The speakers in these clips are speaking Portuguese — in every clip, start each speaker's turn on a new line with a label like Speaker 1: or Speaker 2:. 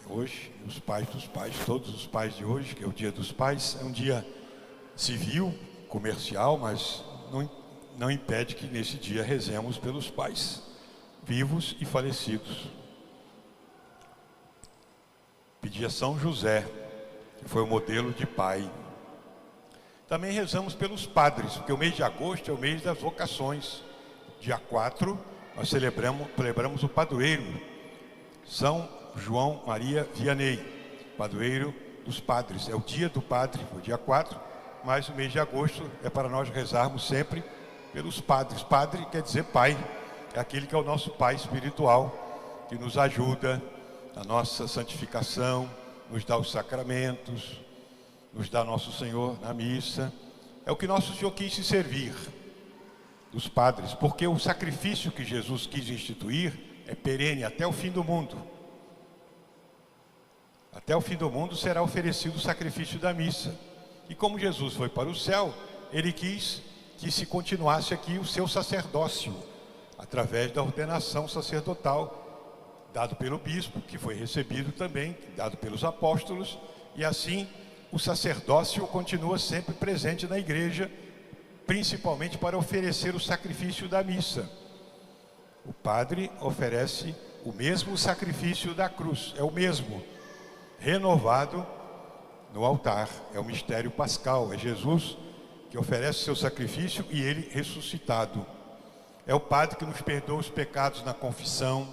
Speaker 1: hoje, os pais dos pais, todos os pais de hoje, que é o Dia dos Pais, é um dia civil, comercial, mas não impede que nesse dia rezemos pelos pais, vivos e falecidos. Pedir a São José, que foi o modelo de pai. Também rezamos pelos padres, porque o mês de agosto é o mês das vocações. Dia 4, nós celebramos o padroeiro, São João Maria Vianney, padroeiro dos padres. É o dia do padre, o dia 4, mas o mês de agosto é para nós rezarmos sempre pelos padres. Padre quer dizer pai, é aquele que é o nosso pai espiritual, que nos ajuda na nossa santificação, nos dá os sacramentos, nos dá Nosso Senhor na missa. É o que Nosso Senhor quis se servir dos padres, porque o sacrifício que Jesus quis instituir é perene até o fim do mundo. Até o fim do mundo será oferecido o sacrifício da missa. E como Jesus foi para o céu, ele quis que se continuasse aqui o seu sacerdócio, através da ordenação sacerdotal, dado pelo bispo, que foi recebido também, dado pelos apóstolos, e assim o sacerdócio continua sempre presente na igreja, principalmente para oferecer o sacrifício da missa. O padre oferece o mesmo sacrifício da cruz, é o mesmo, renovado no altar. É o mistério pascal, é Jesus que oferece o seu sacrifício e ele ressuscitado. É o padre que nos perdoa os pecados na confissão,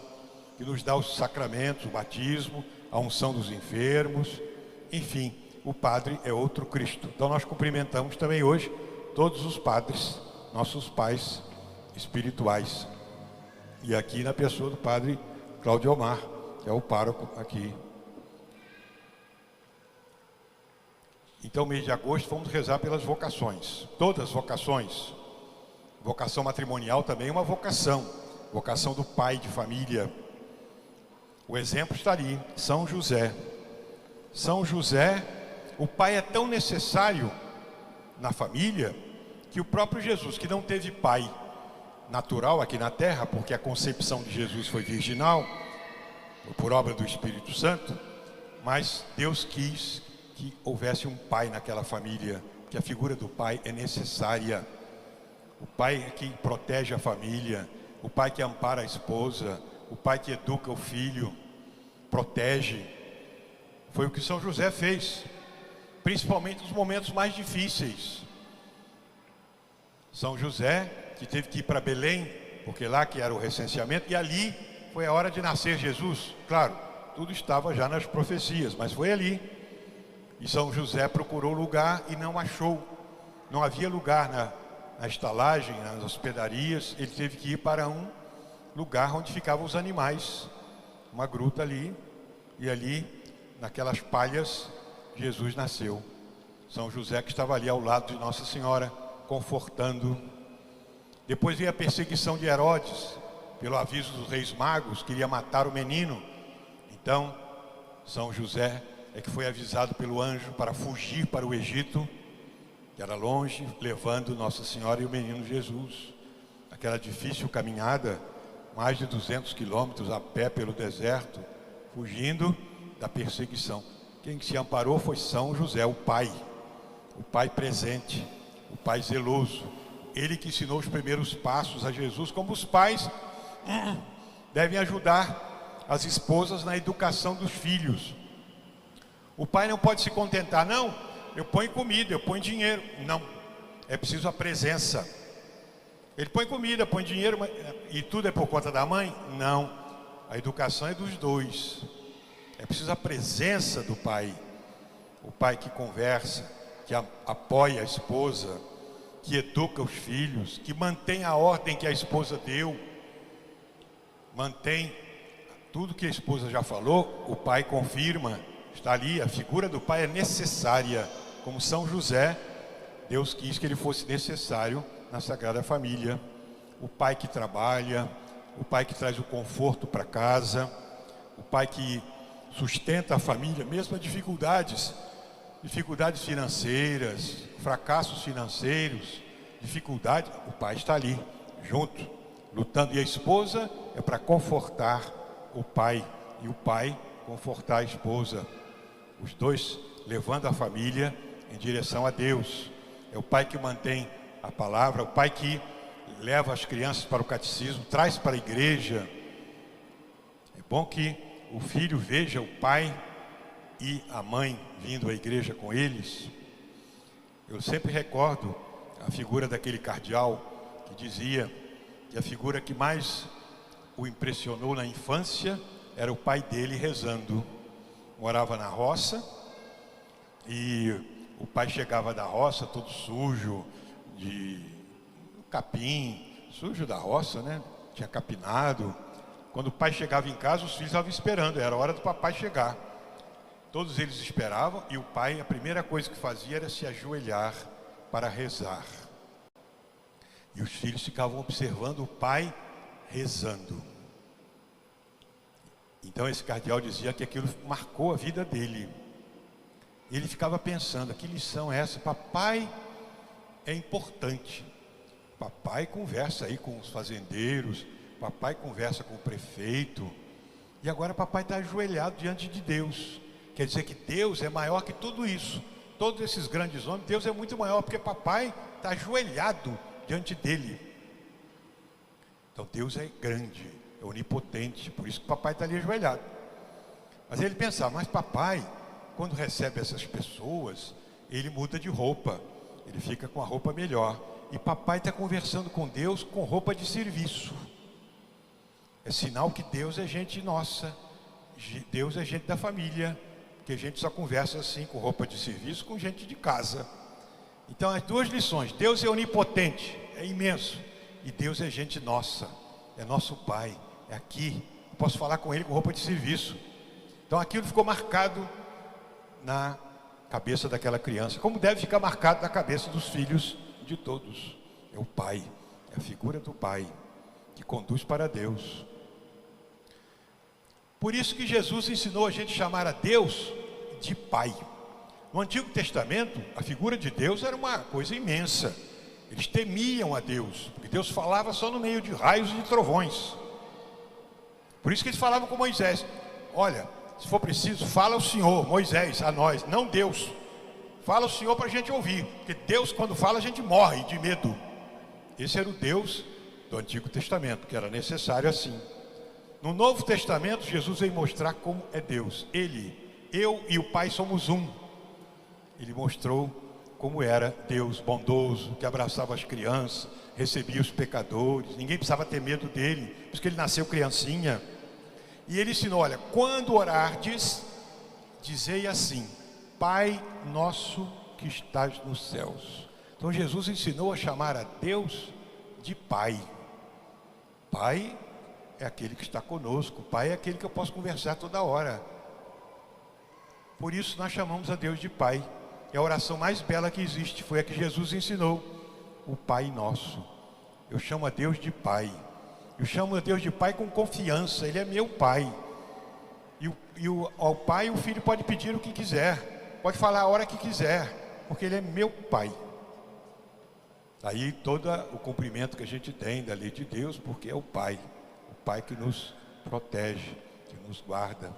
Speaker 1: que nos dá os sacramentos, o batismo, a unção dos enfermos, enfim, o padre é outro Cristo. Então nós cumprimentamos também hoje todos os padres, nossos pais espirituais. E aqui na pessoa do padre Cláudio Omar, que é o pároco aqui. Então, mês de agosto, vamos rezar pelas vocações. Todas as vocações. Vocação matrimonial também é uma vocação. Vocação do pai de família. O exemplo está ali, São José. São José, o pai é tão necessário na família, que o próprio Jesus, que não teve pai natural aqui na terra, porque a concepção de Jesus foi virginal, por obra do Espírito Santo, mas Deus quis que houvesse um pai naquela família, que a figura do pai é necessária. O pai é que protege a família, o pai que ampara a esposa, o pai que educa o filho, protege. Foi o que São José fez, principalmente nos momentos mais difíceis. São José, que teve que ir para Belém, porque lá que era o recenseamento, e ali foi a hora de nascer Jesus. Claro, tudo estava já nas profecias, mas foi ali. E São José procurou lugar e não achou. Não havia lugar na estalagem, nas hospedarias. Ele teve que ir para um lugar onde ficavam os animais, uma gruta ali, e ali, naquelas palhas, Jesus nasceu. São José que estava ali ao lado de Nossa Senhora, confortando. Depois veio a perseguição de Herodes, pelo aviso dos reis magos, queria matar o menino. Então, São José é que foi avisado pelo anjo para fugir para o Egito, que era longe, levando Nossa Senhora e o menino Jesus. Aquela difícil caminhada, mais de 200 quilômetros a pé pelo deserto, fugindo da perseguição. Quem se amparou foi São José, o pai presente, o pai zeloso. Ele que ensinou os primeiros passos a Jesus, como os pais devem ajudar as esposas na educação dos filhos. O pai não pode se contentar, não, eu ponho comida, eu ponho dinheiro. Não, é preciso a presença. Ele põe comida, põe dinheiro, e tudo é por conta da mãe? Não, a educação é dos dois. É preciso a presença do pai. O pai que conversa, que apoia a esposa, que educa os filhos, que mantém a ordem que a esposa deu, mantém tudo que a esposa já falou, o pai confirma, está ali, a figura do pai é necessária. Como São José, Deus quis que ele fosse necessário na Sagrada Família. O pai que trabalha, o pai que traz o conforto para casa, o pai que sustenta a família, mesmo as dificuldades financeiras, fracassos financeiros, dificuldades, o pai está ali, junto, lutando. E a esposa é para confortar o pai, e o pai confortar a esposa. Os dois levando a família em direção a Deus. É o pai que mantém a palavra, o pai que leva as crianças para o catecismo, traz para a igreja. É bom que o filho veja o pai e a mãe vindo à igreja com eles. Eu sempre recordo a figura daquele cardeal que dizia que a figura que mais o impressionou na infância era o pai dele rezando. Morava na roça e o pai chegava da roça todo sujo, de capim, sujo da roça, né? Tinha capinado. Quando o pai chegava em casa, os filhos estavam esperando, era hora do papai chegar. Todos eles esperavam e o pai, a primeira coisa que fazia era se ajoelhar para rezar. E os filhos ficavam observando o pai rezando. Então esse cardeal dizia que aquilo marcou a vida dele. Ele ficava pensando, que lição é essa? Papai é importante. Papai conversa aí com os fazendeiros, papai conversa com o prefeito. E agora papai está ajoelhado diante de Deus. Quer dizer que Deus é maior que tudo isso. Todos esses grandes homens, Deus é muito maior, porque papai está ajoelhado diante dele. Então Deus é grande, é onipotente, por isso que papai está ali ajoelhado. Mas ele pensava, mas papai, quando recebe essas pessoas, ele muda de roupa, ele fica com a roupa melhor. E papai está conversando com Deus com roupa de serviço. É sinal que Deus é gente nossa, Deus é gente da família, que a gente só conversa assim com roupa de serviço com gente de casa. Então as duas lições: Deus é onipotente, é imenso, e Deus é gente nossa, é nosso pai, é aqui. Eu posso falar com ele com roupa de serviço. Então aquilo ficou marcado na cabeça daquela criança, como deve ficar marcado na cabeça dos filhos de todos. É o pai, é a figura do pai que conduz para Deus. Por isso que Jesus ensinou a gente a chamar a Deus de Pai. No Antigo Testamento, a figura de Deus era uma coisa imensa. Eles temiam a Deus, porque Deus falava só no meio de raios e de trovões. Por isso que eles falavam com Moisés: olha, se for preciso, fala o Senhor, Moisés, a nós, não Deus. Fala o Senhor para a gente ouvir, porque Deus, quando fala, a gente morre de medo. Esse era o Deus do Antigo Testamento, que era necessário assim. No Novo Testamento, Jesus veio mostrar como é Deus. Eu e o Pai somos um. Ele mostrou como era Deus bondoso, que abraçava as crianças, recebia os pecadores, ninguém precisava ter medo dele, por isso que ele nasceu criancinha. E ele ensinou, olha, quando orardes, dizei assim: Pai nosso que estás nos céus. Então Jesus ensinou a chamar a Deus de Pai. Pai é aquele que está conosco, Pai é aquele que eu posso conversar toda hora. Por isso nós chamamos a Deus de Pai. É a oração mais bela que existe, foi a que Jesus ensinou, o Pai Nosso. Eu chamo a Deus de Pai. Eu chamo a Deus de Pai com confiança, Ele é meu Pai. Ao Pai o Filho pode pedir o que quiser, pode falar a hora que quiser, porque Ele é meu Pai. Aí todo o cumprimento que a gente tem da lei de Deus, porque é o Pai que nos protege, que nos guarda.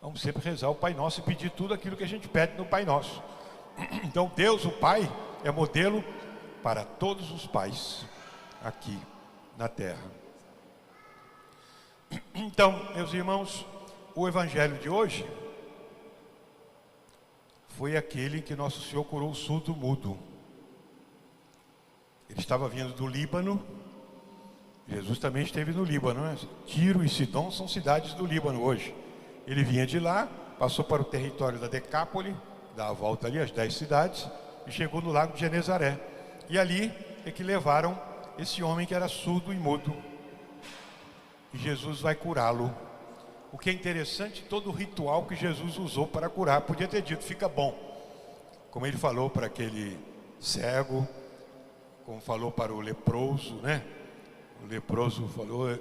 Speaker 1: Vamos sempre rezar o Pai Nosso e pedir tudo aquilo que a gente pede no Pai Nosso. Então Deus, o Pai, é modelo para todos os pais aqui na terra. Então, meus irmãos, o evangelho de hoje foi aquele que Nosso Senhor curou o surdo mudo. Ele estava vindo do Líbano. Jesus também esteve no Líbano, né? Tiro e Sidom são cidades do Líbano hoje. Ele vinha de lá, passou para o território da Decápole, dá a volta ali, as 10 cidades, e chegou no lago de Genezaré. E ali é que levaram esse homem que era surdo e mudo. E Jesus vai curá-lo. O que é interessante, todo o ritual que Jesus usou para curar, podia ter dito, fica bom. Como ele falou para aquele cego, como falou para o leproso, né? O leproso falou,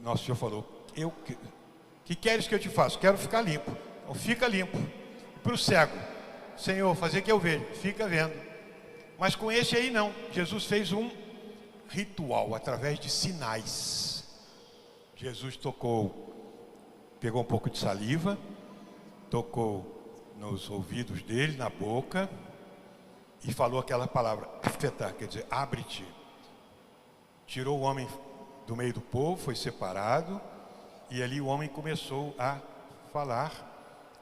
Speaker 1: Nosso Senhor falou, que queres que eu te faça? Quero ficar limpo. Então fica limpo. Para o cego, Senhor, fazer que eu veja, fica vendo. Mas com esse aí não. Jesus fez um ritual através de sinais. Jesus tocou pegou um pouco de saliva, tocou nos ouvidos dele, na boca, e falou aquela palavra, afetá, quer dizer, abre-te. Tirou o homem do meio do povo, foi separado, e ali o homem começou a falar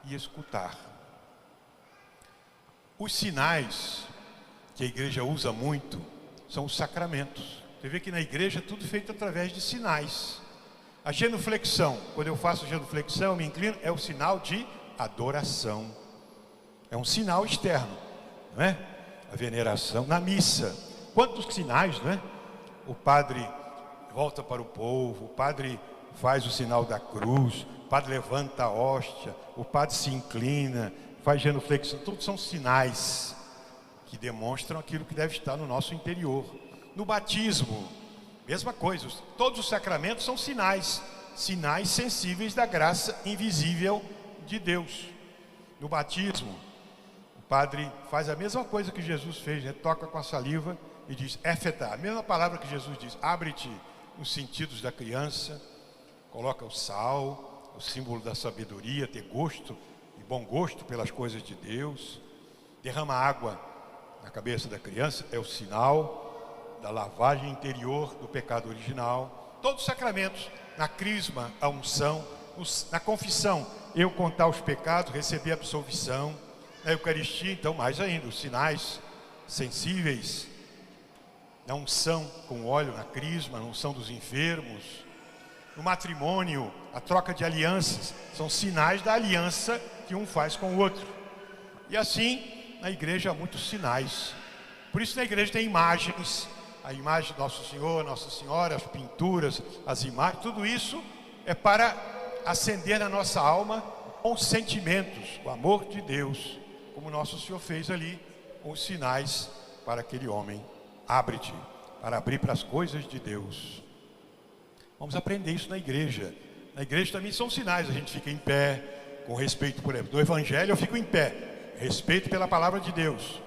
Speaker 1: e escutar. Os sinais que a igreja usa muito são os sacramentos. Você vê que na igreja é tudo feito através de sinais. A genuflexão, quando eu faço genuflexão, eu me inclino, é o sinal de adoração. É um sinal externo, não é? A veneração na missa. Quantos sinais, não é? O padre volta para o povo, o padre faz o sinal da cruz, o padre levanta a hóstia, o padre se inclina, faz genuflexão. Todos são sinais que demonstram aquilo que deve estar no nosso interior. No batismo, mesma coisa. Todos os sacramentos são sinais, sinais sensíveis da graça invisível de Deus. No batismo, o padre faz a mesma coisa que Jesus fez, né? Toca com a saliva e diz, éfeta, a mesma palavra que Jesus diz, abre-te os sentidos da criança, coloca o sal, o símbolo da sabedoria, ter gosto e bom gosto pelas coisas de Deus, derrama água na cabeça da criança, é o sinal da lavagem interior do pecado original. Todos os sacramentos, na crisma, a unção, na confissão, eu contar os pecados, receber a absolvição, na Eucaristia, então mais ainda, os sinais sensíveis, na unção com óleo, na crisma, na unção dos enfermos, no matrimônio, a troca de alianças, são sinais da aliança que um faz com o outro. E assim, na igreja há muitos sinais. Por isso na igreja tem imagens, a imagem de Nosso Senhor, Nossa Senhora, as pinturas, as imagens, tudo isso é para acender na nossa alma com sentimentos, o amor de Deus, como Nosso Senhor fez ali, com os sinais para aquele homem. Abre-te, para abrir para as coisas de Deus. Vamos aprender isso na igreja. Na igreja também são sinais, a gente fica em pé, com respeito, por exemplo, do Evangelho eu fico em pé, respeito pela palavra de Deus.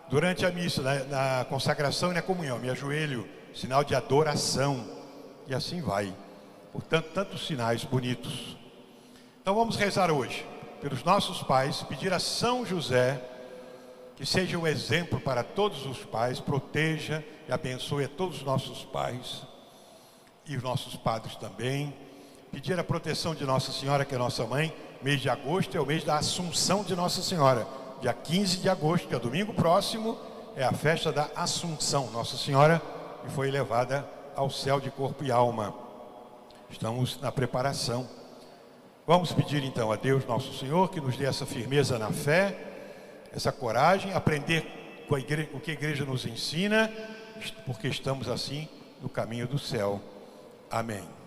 Speaker 1: Durante a missa, na consagração e na comunhão, me ajoelho, sinal de adoração, e assim vai. Portanto, tantos sinais bonitos. Então vamos rezar hoje, pelos nossos pais, pedir a São José, que seja um exemplo para todos os pais, proteja e abençoe a todos os nossos pais, e os nossos padres também. Pedir a proteção de Nossa Senhora, que é nossa mãe. Mês de agosto é o mês da Assunção de Nossa Senhora. Dia 15 de agosto, que é domingo próximo, é a festa da Assunção. Nossa Senhora que foi levada ao céu de corpo e alma. Estamos na preparação. Vamos pedir então a Deus Nosso Senhor que nos dê essa firmeza na fé, essa coragem, aprender com o que a igreja nos ensina, porque estamos assim no caminho do céu. Amém.